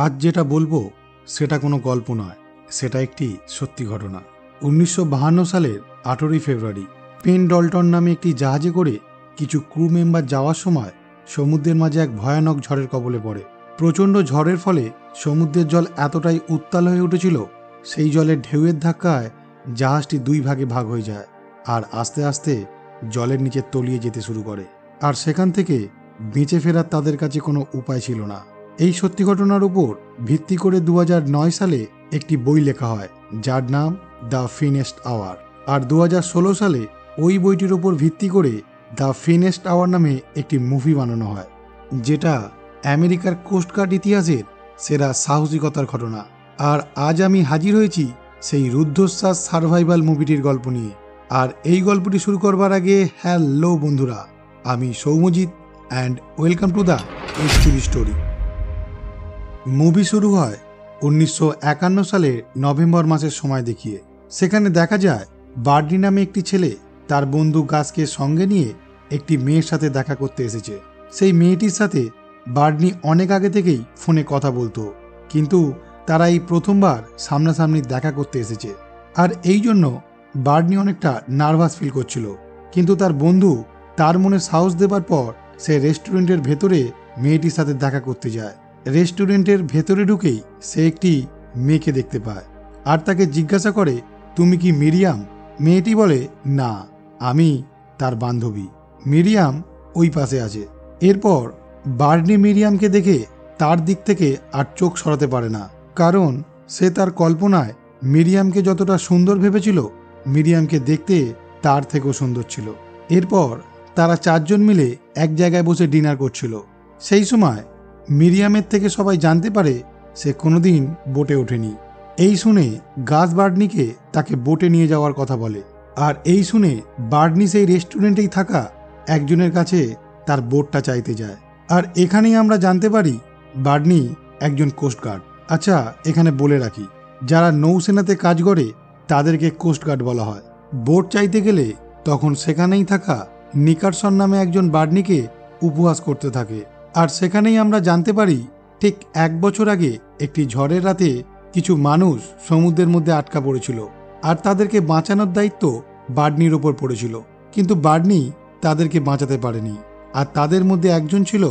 আজ যেটা বলবো সেটা কোনো গল্প নয়, সেটা একটি সত্যি ঘটনা। 1952 সালের 18ই ফেব্রুয়ারি পেন ডল্টন নামে একটি জাহাজে করে কিছু ক্রু মেম্বার যাওয়ার সময় সমুদ্রের মাঝে এক ভয়ানক ঝড়ের কবলে পড়ে। প্রচণ্ড ঝড়ের ফলে সমুদ্রের জল এতটাই উত্তাল হয়ে উঠেছিল, সেই জলের ঢেউয়ের ধাক্কায় জাহাজটি দুই ভাগে ভাগ হয়ে যায় আর আস্তে আস্তে জলের নিচে তলিয়ে যেতে শুরু করে। আর সেখান থেকে বেঁচে ফেরার তাদের কাছে কোনো উপায় ছিল না। এই সত্যি ঘটনার উপর ভিত্তি করে 2009 সালে একটি বই লেখা হয়, যার নাম দ্য ফিনেস্ট আওয়ার। আর 2016 সালে ওই বইটির উপর ভিত্তি করে দ্য ফিনেস্ট আওয়ার নামে একটি মুভি বানানো হয়, যেটা আমেরিকার কোস্টগার্ড ইতিহাসের সেরা সাহসিকতার ঘটনা। আর আজ আমি হাজির হয়েছি সেই রুদ্ধশ্বাস সার্ভাইভাল মুভিটির গল্প নিয়ে। আর এই গল্পটি শুরু করবার আগে হ্যালো বন্ধুরা, আমি Soumyajit and welcome to the HTV story. Movie শুরু হয় 1951 সালের নভেম্বর মাসের সময় দেখিয়ে। সেখানে দেখা যায় বার্নি নামে একটি ছেলে তার বন্ধু গাছকে সঙ্গে নিয়ে একটি মেয়ের সাথে দেখা করতে এসেছে। সেই মেয়েটির সাথে বার্নি অনেক আগে থেকেই ফোনে কথা বলতো, কিন্তু তারা এই প্রথমবার সামনাসামনি দেখা করতে এসেছে। আর এই জন্য বার্নি অনেকটা নার্ভাস ফিল করছিল, কিন্তু তার বন্ধু তার মনে সাহস দেবার পর সে রেস্টুরেন্টের ভেতরে মেয়েটির সাথে দেখা করতে যায়। রেস্টুরেন্টের ভেতরে ঢুকেই সে একটি মেয়েকে দেখতে পায় আর তাকে জিজ্ঞাসা করে, তুমি কি মিরিয়াম? মেয়েটি বলে, না, আমি তার বান্ধবী। মিরিয়াম ওই পাশে আছে। এরপর বার্নি মিরিয়ামকে দেখে তার দিক থেকে আর চোখ সরাতে পারে না, কারণ সে তার কল্পনায় মিরিয়ামকে যতটা সুন্দর ভেবেছিল, মিরিয়ামকে দেখতে তার থেকেও সুন্দর ছিল। এরপর তারা চারজন মিলে এক জায়গায় বসে ডিনার করছিল। সেই সময় মিরিয়ামের থেকে সবাই জানতে পারে সে কোনোদিন বোটে ওঠেনি। এই শুনে গাছ বার্নিকে তাকে বোটে নিয়ে যাওয়ার কথা বলে। আর এই শুনে বার্নি সেই রেস্টুরেন্টেই থাকা একজনের কাছে তার বোটটা চাইতে যায়। আর এখানেই আমরা জানতে পারি বার্নি একজন কোস্টগার্ড। আচ্ছা, এখানে বলে রাখি, যারা নৌসেনাতে কাজ করে তাদেরকে কোস্টগার্ড বলা হয়। বোট চাইতে গেলে তখন সেখানেই থাকা নিকারসন নামে একজন বার্নিকে উপহাস করতে থাকে। আর সেখানেই আমরা জানতে পারি ঠিক 1 বছর আগে একটি ঝড়ের রাতে কিছু মানুষ সমুদ্রের মধ্যে আটকা পড়েছিল, আর তাদেরকে বাঁচানোর দায়িত্ব বার্নির ওপর পড়েছিল, কিন্তু বার্নি তাদেরকে বাঁচাতে পারেনি। আর তাদের মধ্যে একজন ছিল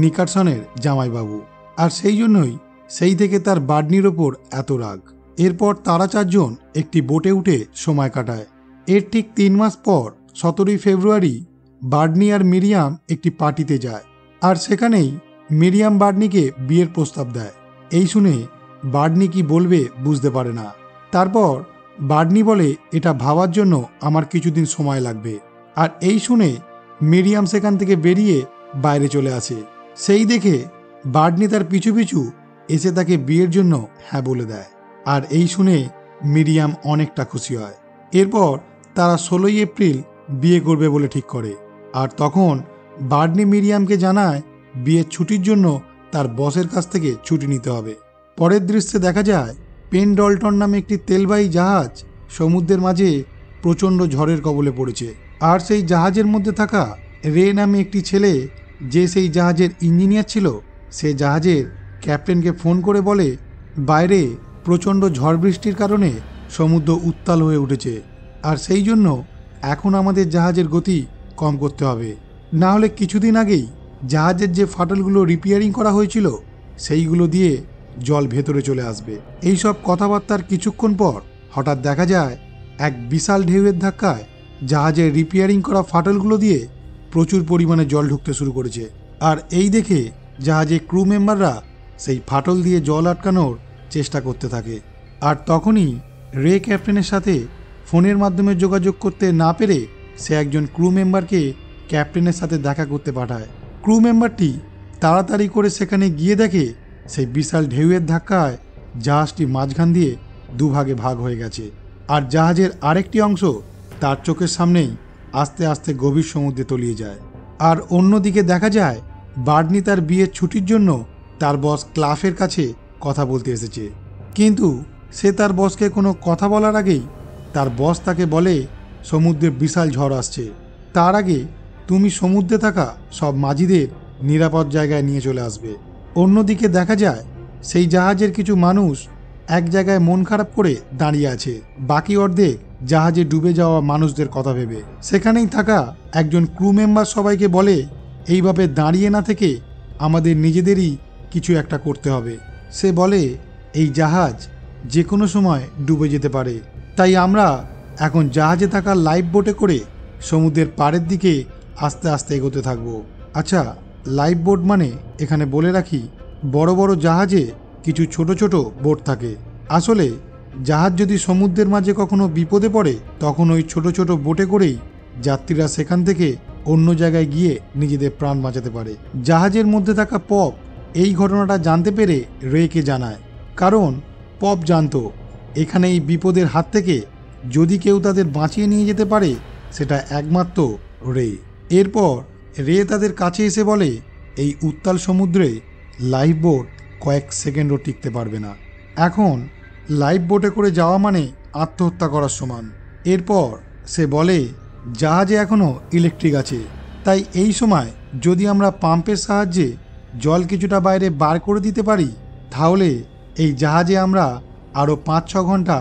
নিকারসনের জামাইবাবু। আর সেই জন্যই সেই থেকে তার বার্নির ওপর এত রাগ। এরপর তারা চারজন একটি বোটে উঠে সময় কাটায়। এর ঠিক 3 মাস পর 17ই ফেব্রুয়ারি বার্নি আর মিরিয়াম একটি পার্টিতে যায়। আর সেখানেই মিরিয়াম বার্নিকে বিয়ের প্রস্তাব দেয়। এই শুনে বার্নি কি বলবে বুঝতে পারে না। তারপর বার্নি বলে, এটা ভাবার জন্য আমার কিছুদিন সময় লাগবে। আর এই শুনে মিরিয়াম সেখান থেকে বেরিয়ে বাইরে চলে আসে। সেই দেখে বার্নি তার পিছু পিছু এসে তাকে বিয়ের জন্য হ্যাঁ বলে দেয়। আর এই শুনে মিরিয়াম অনেকটা খুশি হয়। এরপর তারা 16ই এপ্রিল বিয়ে করবে বলে ঠিক করে। আর তখন বার্নি মিরিয়ামকে জানায় বিয়ের ছুটির জন্য তার বসের কাছ থেকে ছুটি নিতে হবে। পরের দৃশ্যে দেখা যায় পেন ডল্টন নামে একটি তেলবাহী জাহাজ সমুদ্রের মাঝে প্রচণ্ড ঝড়ের কবলে পড়েছে। আর সেই জাহাজের মধ্যে থাকা রে নামে একটি ছেলে, যে সেই জাহাজের ইঞ্জিনিয়ার ছিল, সে জাহাজের ক্যাপ্টেনকে ফোন করে বলে, বাইরে প্রচণ্ড ঝড় বৃষ্টির কারণে সমুদ্র উত্তাল হয়ে উঠেছে, আর সেই জন্য এখন আমাদের জাহাজের গতি কম করতে হবে, না হলে কিছুদিন আগেই জাহাজের যে ফাটলগুলো রিপেয়ারিং করা হয়েছিল সেইগুলো দিয়ে জল ভেতরে চলে আসবে। এই সব কথাবার্তার কিছুক্ষণ পর হঠাৎ দেখা যায় এক বিশাল ঢেউয়ের ধাক্কায় জাহাজের রিপেয়ারিং করা ফাটলগুলো দিয়ে প্রচুর পরিমাণে জল ঢুকতে শুরু করেছে। আর এই দেখে জাহাজের ক্রু মেম্বাররা সেই ফাটল দিয়ে জল আটকানোর চেষ্টা করতে থাকে। আর তখনই রে ক্যাপ্টেনের সাথে ফোনের মাধ্যমে যোগাযোগ করতে না পেরে সে একজন ক্রু মেম্বারকে ক্যাপ্টেনের সাথে দেখা করতে পাঠায়। ক্রু মেম্বারটি তাড়াতাড়ি করে সেখানে গিয়ে দেখে সেই বিশাল ঢেউয়ের ধাক্কায় জাহাজটি মাঝখান দিয়ে দুভাগে ভাগ হয়ে গেছে, আর জাহাজের আরেকটি অংশ তার চোখের সামনেই আস্তে আস্তে গভীর সমুদ্রে তলিয়ে যায়। আর অন্যদিকে দেখা যায় বার্নি তার বিয়ের ছুটির জন্য তার বস ক্লাফের কাছে কথা বলতে এসেছে, কিন্তু সে তার বসকে কোনো কথা বলার আগেই তার বস তাকে বলে সমুদ্রে বিশাল ঝড় আসছে, তার আগে তুমি সমুদ্রে থাকা সব মাঝিদের নিরাপদ জায়গায় নিয়ে চলে আসবে। অন্যদিকে দেখা যায় সেই জাহাজের কিছু মানুষ এক জায়গায় মন খারাপ করে দাঁড়িয়ে আছে, বাকি অর্ধেক জাহাজে ডুবে যাওয়া মানুষদের কথা ভেবে। সেখানেই থাকা একজন ক্রু মেম্বার সবাইকে বলে, এইভাবে দাঁড়িয়ে না থেকে আমাদের নিজেদেরই কিছু একটা করতে হবে। সে বলে, এই জাহাজ যে কোনো সময় ডুবে যেতে পারে, তাই আমরা এখন জাহাজে থাকা লাইফ বোটে করে সমুদ্রের পাড়ের দিকে আস্তে আস্তে এগোতে থাকবো। আচ্ছা, লাইফ বোট মানে এখানে বলে রাখি, বড় বড় জাহাজে কিছু ছোট ছোট বোট থাকে। আসলে জাহাজ যদি সমুদ্রের মাঝে কখনো বিপদে পড়ে, তখন ওই ছোট ছোট বোটে করেই যাত্রীরা সেখান থেকে অন্য জায়গায় গিয়ে নিজেদের প্রাণ বাঁচাতে পারে। জাহাজের মধ্যে থাকা পপ এই ঘটনাটা জানতে পেরে রেকে জানায়, কারণ পপ জানতো এখানে এই বিপদের হাত থেকে যদি কেউ তাদের বাঁচিয়ে নিয়ে যেতে পারে সেটা একমাত্র রে। এরপর রে তাদের কাছে এসে বলে, এই উত্তাল সমুদ্রে লাইফ বোট কয়েক সেকেন্ডও টিকতে পারবে না। এখন লাইফ বোটে করে যাওয়া মানে আত্মহত্যা করার সমান। এরপর সে বলে, জাহাজে এখনও ইলেকট্রিক আছে, তাই এই সময় যদি আমরা পাম্পের সাহায্যে জল কিছুটা বাইরে বার করে দিতে পারি, তাহলে এই জাহাজে আমরা আরও 5-6 ঘন্টা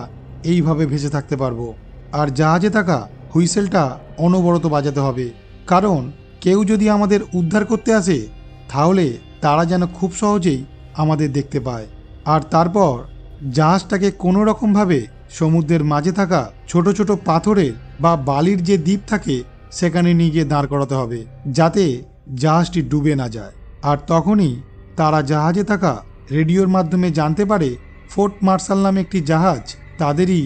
এইভাবে ভেসে থাকতে পারবো। আর জাহাজে থাকা হুইসেলটা অনবরত বাজাতে হবে, কারণ কেউ যদি আমাদের উদ্ধার করতে আসে তাহলে তারা যেন খুব সহজেই আমাদের দেখতে পায়। আর তারপর জাহাজটাকে কোনো রকমভাবে সমুদ্রের মাঝে থাকা ছোট ছোট পাথরের বা বালির যে দ্বীপ থাকে সেখানে নিয়ে গিয়ে দাঁড় করাতে হবে, যাতে জাহাজটি ডুবে না যায়। আর তখনই তারা জাহাজে থাকা রেডিওর মাধ্যমে জানতে পারে ফোর্ট মার্শাল নামে একটি জাহাজ তাদেরই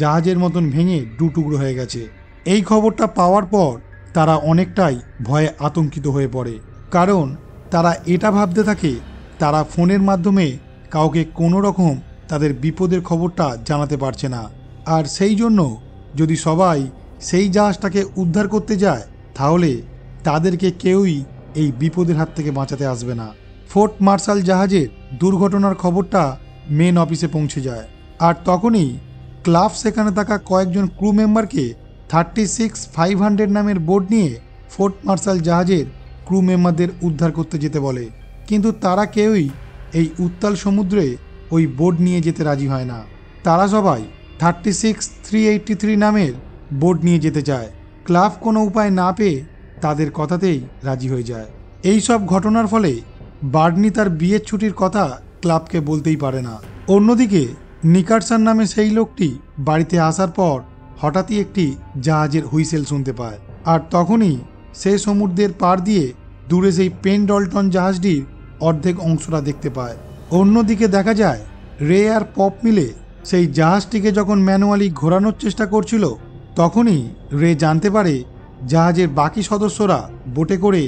জাহাজের মতন ভেঙে টুকরো হয়ে গেছে। এই খবরটা পাওয়ার পর তারা অনেকটাই ভয়ে আতঙ্কিত হয়ে পড়ে, কারণ তারা এটা ভাবতে থাকে তারা ফোনের মাধ্যমে কাউকে কোনো রকম তাদের বিপদের খবরটা জানাতে পারছে না। আর সেই জন্য যদি সবাই সেই জাহাজটাকে উদ্ধার করতে যায় তাহলে তাদেরকে কেউই এই বিপদের হাত থেকে বাঁচাতে আসবে না। ফোর্ট মার্শাল জাহাজের দুর্ঘটনার খবরটা মেন অফিসে পৌঁছে যায়, আর তখনই ক্লাব সেখানে থাকা কয়েকজন ক্রু মেম্বারকে 36-500 নামের বোট নিয়ে ফোর্ট মার্শাল জাহাজের ক্রু মেম্বারদের উদ্ধার করতে যেতে বলে। কিন্তু তারা কেউই এই উত্তাল সমুদ্রে ওই বোট নিয়ে যেতে রাজি হয় না। তারা সবাই 36-383 নামের বোট নিয়ে যেতে চায়। ক্লাব কোনো উপায় না পেয়ে তাদের কথাতেই রাজি হয়ে যায়। এই সব ঘটনার ফলে বার্নি তার বিয়ের ছুটির কথা ক্লাবকে বলতেই পারে না। অন্যদিকে নিকার্সন নামে সেই লোকটি বাড়িতে আসার পর হঠাৎই একটি জাহাজের হুইসেল শুনতে পায়, আর তখনই সে সমুদ্রের পার দিয়ে দূরে সেই পেনডলটন জাহাজটির অর্ধেক অংশটা দেখতে পায়। অন্যদিকে দেখা যায় রে আর পপ মিলে সেই জাহাজটিকে যখন ম্যানুয়ালি ঘোরানোর চেষ্টা করছিল, তখনই রে জানতে পারে জাহাজের বাকি সদস্যরা বোটে করে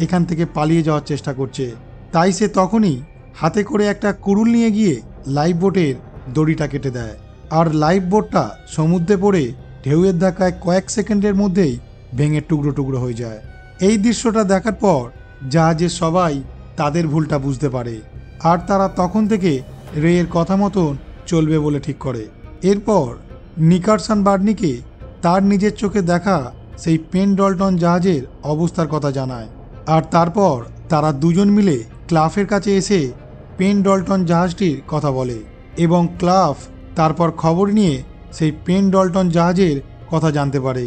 এখান থেকে পালিয়ে যাওয়ার চেষ্টা করছে। তাই সে তখনই হাতে করে একটা কুড়ুল নিয়ে গিয়ে লাইফ বোটের দড়িটা কেটে দেয়, আর লাইফ বোটটা সমুদ্রে পড়ে ঢেউয়ের ধাক্কায় কয়েক সেকেন্ডের মধ্যেই ভেঙে টুকরো হয়ে যায়। এই দৃশ্যটা দেখার পর জাহাজের সবাই তাদের ভুলটা বুঝতে পারে, আর তারা তখন থেকে রেয়ের কথা মতন চলবে বলে ঠিক করে। এরপর নিকার্সন বার্নিকে তার নিজের চোখে দেখা সেই পেনডলটন জাহাজের অবস্থার কথা জানায়, আর তারপর তারা দুজন মিলে ক্লাফের কাছে এসে পেনডলটন জাহাজটির কথা বলে, এবং ক্লাফ তারপর খবর নিয়ে সেই পেনডলটন জাহাজের কথা জানতে পারে।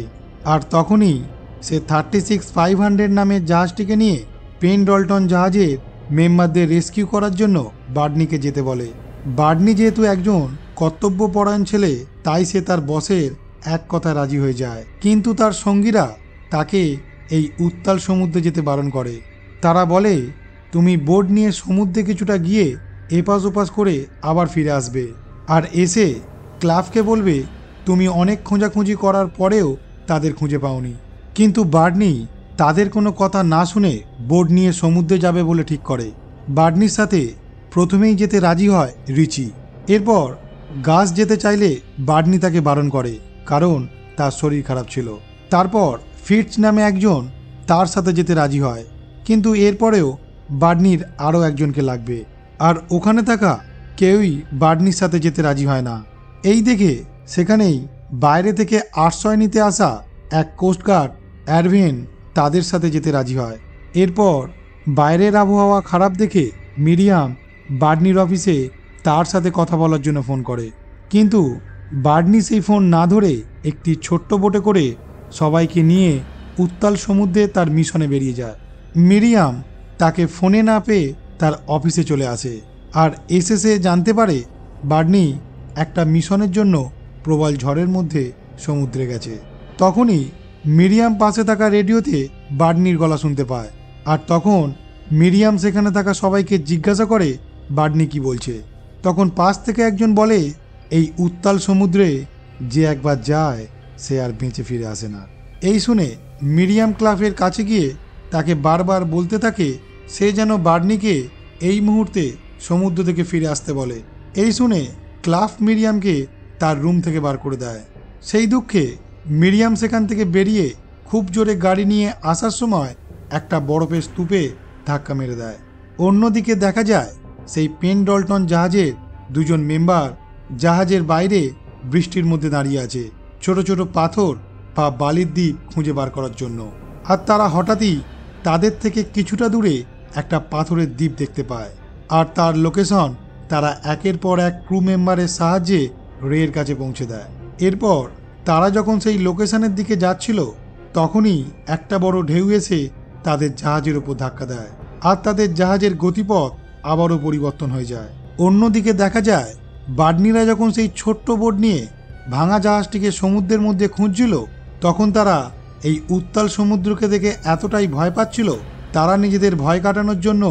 আর তখনই সে 36-500 নামের জাহাজটিকে নিয়ে পেনডলটন জাহাজের মেম্বারদের রেস্কিউ করার জন্য বার্নিকে যেতে বলে। বার্নি যেহেতু একজন কর্তব্যপরায়ণ ছেলে, তাই সে তার বসের এক কথায় রাজি হয়ে যায়, কিন্তু তার সঙ্গীরা তাকে এই উত্তাল সমুদ্রে যেতে বারণ করে। তারা বলে, তুমি বোট নিয়ে সমুদ্রে কিছুটা গিয়ে এপাশ ওপাশ করে আবার ফিরে আসবে, আর এসে ক্লাফকে বলবে তুমি অনেক খোঁজাখুঁজি করার পরেও তাদের খুঁজে পাওনি। কিন্তু বার্নি তাদের কোনো কথা না শুনে বোট নিয়ে সমুদ্রে যাবে বলে ঠিক করে। বার্নির সাথে প্রথমেই যেতে রাজি হয় রিচি। এরপর গাছ যেতে চাইলে বার্নি তাকে বারণ করে, কারণ তার শরীর খারাপ ছিল। তারপর ফিটস নামে একজন তার সাথে যেতে রাজি হয়, কিন্তু এরপরেও বার্নির আরও একজনকে লাগবে, আর ওখানে থাকা কেউই বার্নির সাথে যেতে রাজি হয় না। এই দেখে সেখানেই বাইরে থেকে আশ্রয় নিতে আসা এক কোস্টগার্ড অ্যারভিন তাদের সাথে যেতে রাজি হয়। এরপর বাইরের আবহাওয়া খারাপ দেখে মিরিয়াম বার্নির অফিসে তার সাথে কথা বলার জন্য ফোন করে, কিন্তু বার্নি সেই ফোন না ধরে একটি ছোট্ট বোটে করে সবাইকে নিয়ে উত্তাল সমুদ্রে তার মিশনে বেরিয়ে যায়। মিরিয়াম তাকে ফোনে না পেয়ে তার অফিসে চলে আসে, আর এসে জানতে পারে বার্নি একটা মিশনের জন্য প্রবল ঝড়ের মধ্যে সমুদ্রে গেছে। তখনই মিরিয়াম পাশে থাকা রেডিওতে বার্নির গলা শুনতে পায়, আর তখন মিরিয়াম সেখানে থাকা সবাইকে জিজ্ঞাসা করে বার্নি কি বলছে। তখন পাশ থেকে একজন বলে, এই উত্তাল সমুদ্রে যে একবার যায় সে আর বেঁচে ফিরে আসে না। এই শুনে মিরিয়াম ক্লাফের কাছে গিয়ে তাকে বারবার বলতে থাকে সে যেন বার্নিকে এই মুহূর্তে সমুদ্র থেকে ফিরে আসতে বলে। এই শুনে ক্লাফ মিরিয়ামকে তার রুম থেকে বার করে দেয়। সেই দুঃখে মিরিয়াম সেখান থেকে বেরিয়ে খুব জোরে গাড়ি নিয়ে আসার সময় একটা বরফের স্তূপে ধাক্কা মেরে দেয়। অন্যদিকে দেখা যায় সেই পেনডলটন জাহাজের দুজন মেম্বার জাহাজের বাইরে বৃষ্টির মধ্যে দাঁড়িয়ে আছে, ছোট ছোট পাথর বা বালির দ্বীপ খুঁজে বার করার জন্য। আর তারা হঠাৎই তাদের থেকে কিছুটা দূরে একটা পাথরের দ্বীপ দেখতে পায়, আর তার লোকেশন তারা একের পর এক ক্রু মেম্বারের সাহায্যে রের কাছে পৌঁছে দেয়। এরপর তারা যখন সেই লোকেশনের দিকে যাচ্ছিল তখনই একটা বড় ঢেউ এসে তাদের জাহাজের উপর ধাক্কা দেয়, আর তাদের জাহাজের গতিপথ আবারও পরিবর্তন হয়ে যায়। অন্যদিকে দেখা যায় বার্নিরা যখন সেই ছোট্ট বোট নিয়ে ভাঙা জাহাজটিকে সমুদ্রের মধ্যে খুঁজছিল তখন তারা এই উত্তাল সমুদ্রকে দেখে এতটাই ভয় পাচ্ছিল তারা নিজেদের ভয় কাটানোর জন্য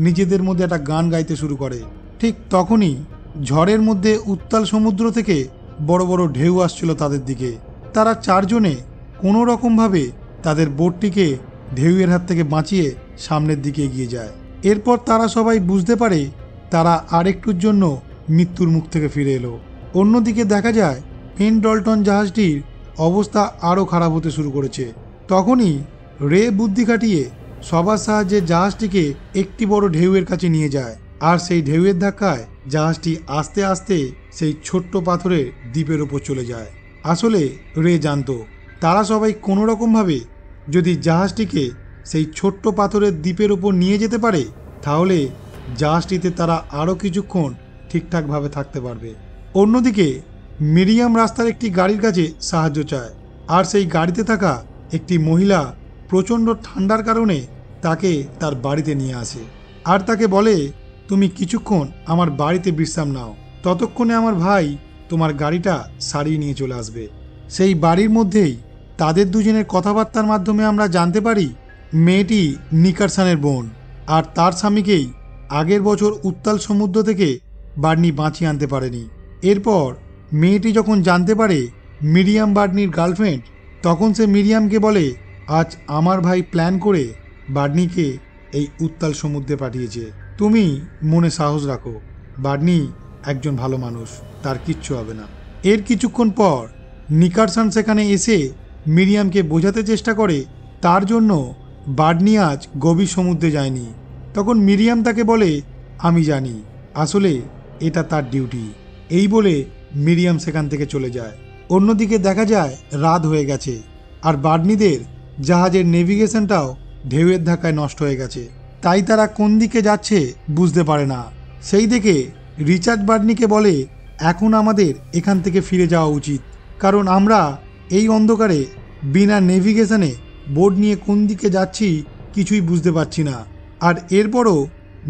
নিজেদের মধ্যে একটা গান গাইতে শুরু করে। ঠিক তখনই ঝড়ের মধ্যে উত্তাল সমুদ্র থেকে বড় বড় ঢেউ আসছিল তাদের দিকে। তারা চারজনে কোনো রকমভাবে তাদের বোটটিকে ঢেউয়ের হাত থেকে বাঁচিয়ে সামনের দিকে এগিয়ে যায়। এরপর তারা সবাই বুঝতে পারে তারা আরেকটুর জন্য মৃত্যুর মুখ থেকে ফিরে এলো। অন্যদিকে দেখা যায় পেনডলটন জাহাজটির অবস্থা আরও খারাপ হতে শুরু করেছে। তখনই রে বুদ্ধি খাটিয়ে সবার সাহায্যে জাহাজটিকে একটি বড় ঢেউয়ের কাছে নিয়ে যায়, আর সেই ঢেউয়ের ধাক্কায় জাহাজটি আস্তে আস্তে সেই ছোট্ট পাথরের দ্বীপের ওপর চলে যায়। আসলে রে জানতো তারা সবাই কোনো রকমভাবে যদি জাহাজটিকে সেই ছোট্ট পাথরের দ্বীপের ওপর নিয়ে যেতে পারে তাহলে জাহাজটিতে তারা আরও কিছুক্ষণ ঠিকঠাকভাবে থাকতে পারবে। অন্যদিকে মিরিয়াম রাস্তার একটি গাড়ির কাছে সাহায্য চায়, আর সেই গাড়িতে থাকা একটি মহিলা প্রচণ্ড ঠান্ডার কারণে তাকে তার বাড়িতে নিয়ে আসে, আর তাকে বলে তুমি কিছুক্ষণ আমার বাড়িতে বিশ্রাম নাও, ততক্ষণে আমার ভাই তোমার গাড়িটা সারিয়ে নিয়ে চলে আসবে। সেই বাড়ির মধ্যেই তাদের দুজনের কথাবার্তার মাধ্যমে আমরা জানতে পারি মেয়েটি নিকারসনের বোন, আর তার স্বামীকেই আগের বছর উত্তাল সমুদ্র থেকে বার্নি বাঁচিয়ে আনতে পারেনি। এরপর মেয়েটি যখন জানতে পারে মিরিয়াম বার্নির গার্লফ্রেন্ড তখন সে মিরিয়ামকে বলে আজ আমার ভাই প্ল্যান করে বার্নিকে এই উত্তাল সমুদ্রে পাঠিয়েছে, তুমি মনে সাহস রাখো, বার্নি একজন ভালো মানুষ, তার কিচ্ছু হবে না। এর কিছুক্ষণ পর নিকারসন সেখানে এসে মিরিয়ামকে বোঝাতে চেষ্টা করে তার জন্য বার্নি আজ গভীর সমুদ্রে যায়নি। তখন মিরিয়াম তাকে বলে আমি জানি, আসলে এটা তার ডিউটি। এই বলে মিরিয়াম সেখান থেকে চলে যায়। অন্যদিকে দেখা যায় রাত হয়ে গেছে, আর বার্নিদের জাহাজের নেভিগেশনটাও ঢেউয়ের ধাক্কায় নষ্ট হয়ে গেছে, তাই তারা কোন দিকে যাচ্ছে বুঝতে পারে না। সেই দেখে রিচার্ড বার্নিকে বলে এখন আমাদের এখান থেকে ফিরে যাওয়া উচিত, কারণ আমরা এই অন্ধকারে বিনা নেভিগেশনে বোট নিয়ে কোন দিকে যাচ্ছি কিছুই বুঝতে পারছি না, আর এরপরও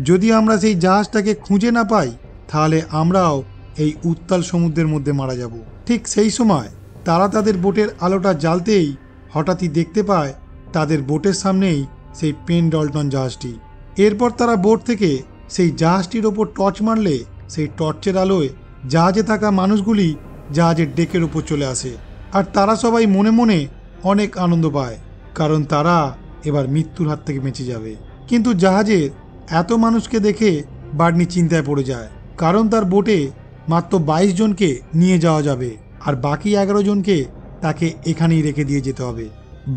যদি আমরা সেই জাহাজটাকে খুঁজে না পাই তাহলে আমরাও এই উত্তাল সমুদ্রের মধ্যে মারা যাব। ঠিক সেই সময় তারা তাদের বোটের আলোটা জ্বালতেই হঠাৎই দেখতে পায় তাদের বোটের সামনেই সেই পেনডলটন জাহাজটি। এরপর তারা বোট থেকে সেই জাহাজটির ওপর টর্চ মারলে সেই টর্চের আলোয় জাহাজে থাকা মানুষগুলি জাহাজের ডেকের উপর চলে আসে, আর তারা সবাই মনে মনে অনেক আনন্দ পায়, কারণ তারা এবার মৃত্যুর হাত থেকে বেঁচে যাবে। কিন্তু জাহাজের এত মানুষকে দেখে বার্নি চিন্তায় পড়ে যায়, কারণ তার বোটে মাত্র 22 জনকে নিয়ে যাওয়া যাবে, আর বাকি 11 জনকে তাকে এখানেই রেখে দিয়ে যেতে হবে।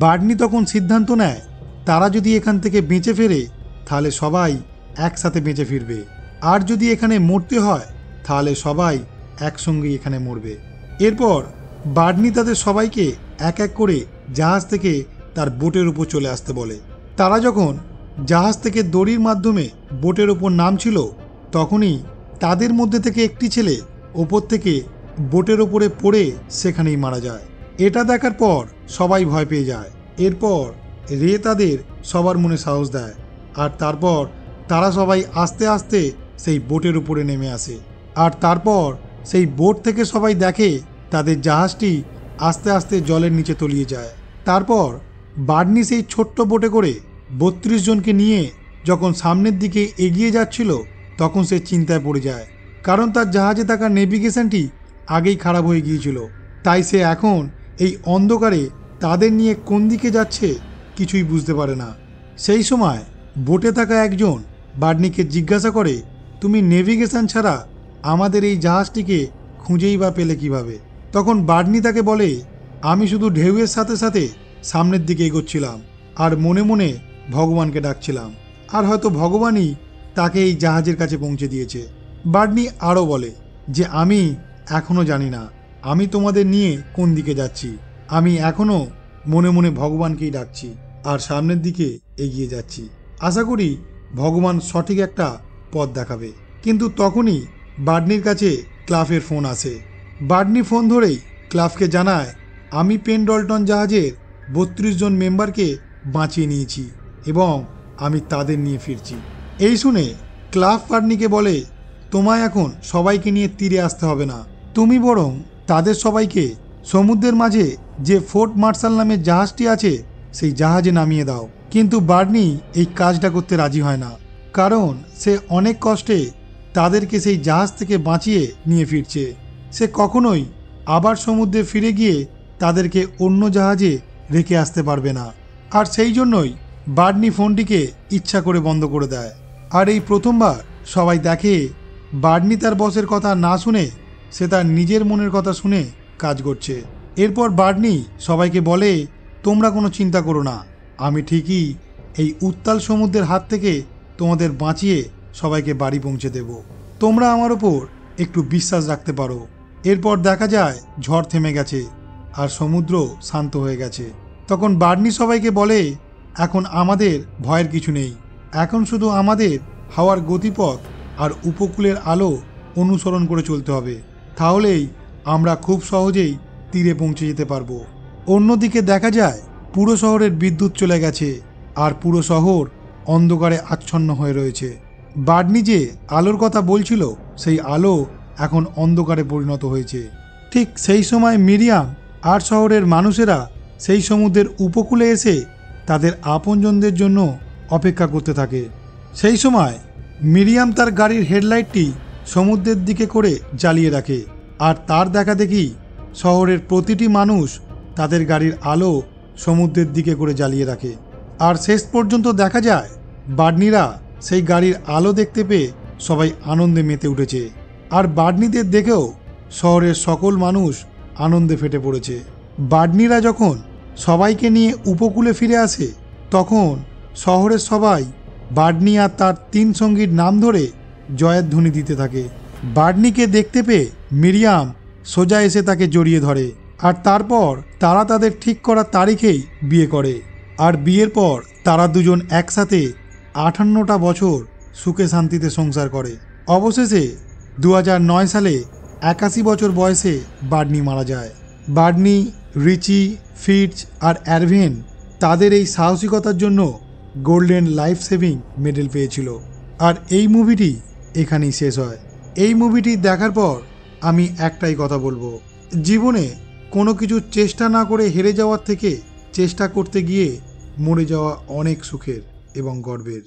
বার্নি তখন সিদ্ধান্ত নেয় তারা যদি এখান থেকে বেঁচে ফেরে তাহলে সবাই একসাথে বেঁচে ফিরবে, আর যদি এখানে মরতে হয় তাহলে সবাই একসঙ্গেই এখানে মরবে। এরপর বার্নি তাদের সবাইকে এক এক করে জাহাজ থেকে তার বোটের উপর চলে আসতে বলে। তারা যখন জাহাজ থেকে দড়ির মাধ্যমে বোটের ওপর নামছিল তখনই তাদের মধ্যে থেকে একটি ছেলে ওপর থেকে বোটের ওপরে পড়ে সেখানেই মারা যায়। এটা দেখার পর সবাই ভয় পেয়ে যায়। এরপর রে তাদের সবার মনে সাহস দেয়, আর তারপর তারা সবাই আস্তে আস্তে সেই বোটের উপরে নেমে আসে। আর তারপর সেই বোট থেকে সবাই দেখে তাদের জাহাজটি আস্তে আস্তে জলের নিচে তলিয়ে যায়। তারপর বার্নি সেই ছোট্ট বোটে করে 32 জনকে নিয়ে যখন সামনের দিকে এগিয়ে যাচ্ছিল, তখন সে চিন্তায় পড়ে যায়, কারণ তার জাহাজে থাকা নেভিগেশনটি আগেই খারাপ হয়ে গিয়েছিল। তাই সে এখন এই অন্ধকারে তাদের নিয়ে কোন দিকে যাচ্ছে কিছুই বুঝতে পারে না। সেই সময় বোটে থাকা একজন বার্নিকে জিজ্ঞাসা করে, তুমি নেভিগেশন ছাড়া আমাদের এই জাহাজটিকে খুঁজেই বা পেলে কিভাবে? তখন বার্নি তাকে বলে, আমি শুধু ঢেউয়ের সাথে সাথে সামনের দিকে এগোচ্ছিলাম আর মনে মনে ভগবানকে ডাকছিলাম, আর হয়তো ভগবানই তাকে এই জাহাজের কাছে পৌঁছে দিয়েছে। বার্নি আরও বলে যে আমি এখনও জানি না আমি তোমাদের নিয়ে কোন দিকে যাচ্ছি, আমি এখনও মনে মনে ভগবানকেই ডাকছি আর সামনের দিকে এগিয়ে যাচ্ছি। আশা করি ভগবান সঠিক একটা পথ দেখাবে। কিন্তু তখনই বার্নির কাছে ক্লাফের ফোন আসে। বার্নি ফোন ধরেই ক্লাফকে জানায়, আমি পেনডলটন জাহাজের 32 জন মেম্বারকে বাঁচিয়ে নিয়েছি এবং আমি তাদের নিয়ে ফিরছি। এই শুনে ক্লাফ বার্নিকে বলে, তোমায় এখন সবাইকে নিয়ে তীরে আসতে হবে না, তুমি বরং তাদের সবাইকে সমুদ্রের মাঝে যে ফোর্ট মার্শাল নামের জাহাজটি আছে সেই জাহাজে নামিয়ে দাও। কিন্তু বার্নি এই কাজটা করতে রাজি হয় না, কারণ সে অনেক কষ্টে তাদেরকে সেই জাহাজ থেকে বাঁচিয়ে নিয়ে ফিরছে। সে কখনোই আবার সমুদ্রে ফিরে গিয়ে তাদেরকে অন্য জাহাজে রেখে আসতে পারবে না। আর সেই জন্যই বার্নি ফোনটিকে ইচ্ছা করে বন্ধ করে দেয়। আর এই প্রথমবার সবাই দেখে বার্নি তার বসের কথা না শুনে সে তার নিজের মনের কথা শুনে কাজ করছে। এরপর বার্নি সবাইকে বলে, তোমরা কোনো চিন্তা করো না, আমি ঠিকই এই উত্তাল সমুদ্রের হাত থেকে তোমাদের বাঁচিয়ে সবাইকে বাড়ি পৌঁছে দেব, তোমরা আমার ওপর একটু বিশ্বাস রাখতে পারো। এরপর দেখা যায় ঝড় থেমে গেছে আর সমুদ্র শান্ত হয়ে গেছে। তখন বার্নি সবাইকে বলে, এখন আমাদের ভয়ের কিছু নেই, এখন শুধু আমাদের হাওয়ার গতিপথ আর উপকূলের আলো অনুসরণ করে চলতে হবে, তাহলেই আমরা খুব সহজেই তীরে পৌঁছে যেতে পারবো। অন্যদিকে দেখা যায় পুরো শহরের বিদ্যুৎ চলে গেছে আর পুরো শহর অন্ধকারে আচ্ছন্ন হয়ে রয়েছে। বার্নি যে আলোর কথা বলছিল সেই আলো এখন অন্ধকারে পরিণত হয়েছে। ঠিক সেই সময় মিরিয়াম আর শহরের মানুষেরা সেই সমুদ্রের উপকূলে এসে তাদের আপনজনদের জন্য অপেক্ষা করতে থাকে। সেই সময় মিরিয়াম তার গাড়ির হেডলাইটটি সমুদ্রের দিকে করে জ্বালিয়ে রাখে, আর তার দেখা দেখি শহরের প্রতিটি মানুষ তাদের গাড়ির আলো সমুদ্রের দিকে করে জ্বালিয়ে রাখে। আর শেষ পর্যন্ত দেখা যায় বার্নিরা সেই গাড়ির আলো দেখতে পেয়ে সবাই আনন্দে মেতে উঠেছে। আর বার্নিদের দেখেও শহরের সকল মানুষ আনন্দে ফেটে পড়েছে। বার্নিরা যখন সবাইকে নিয়ে উপকূলে ফিরে আসে, তখন শহরের সবাই বার্নি আর তার 3 সঙ্গীর নাম ধরে জয়ের ধ্বনি দিতে থাকে। বার্নিকে দেখতে পেয়ে মিরিয়াম সোজা এসে তাকে জড়িয়ে ধরে, আর তারপর তারা তাদের ঠিক করা তারিখেই বিয়ে করে। আর বিয়ের পর তারা দুজন একসাথে 58টা বছর সুখে শান্তিতে সংসার করে। অবশেষে 2009 সালে 81 বছর বয়সে বার্নি মারা যায়। বার্নি, রিচি, ফিটজ আর অ্যারভেন তাদের এই সাহসিকতার জন্য গোল্ডেন লাইফ সেভিং মেডেল পেয়েছিল। আর এই মুভিটি এখানেই শেষ হয়। এই মুভিটি দেখার পর আমি একটাই কথা বলবো, জীবনে কোনো কিছু চেষ্টা না করে হেরে যাওয়ার থেকে চেষ্টা করতে গিয়ে মরে যাওয়া অনেক সুখের এবং গর্বের।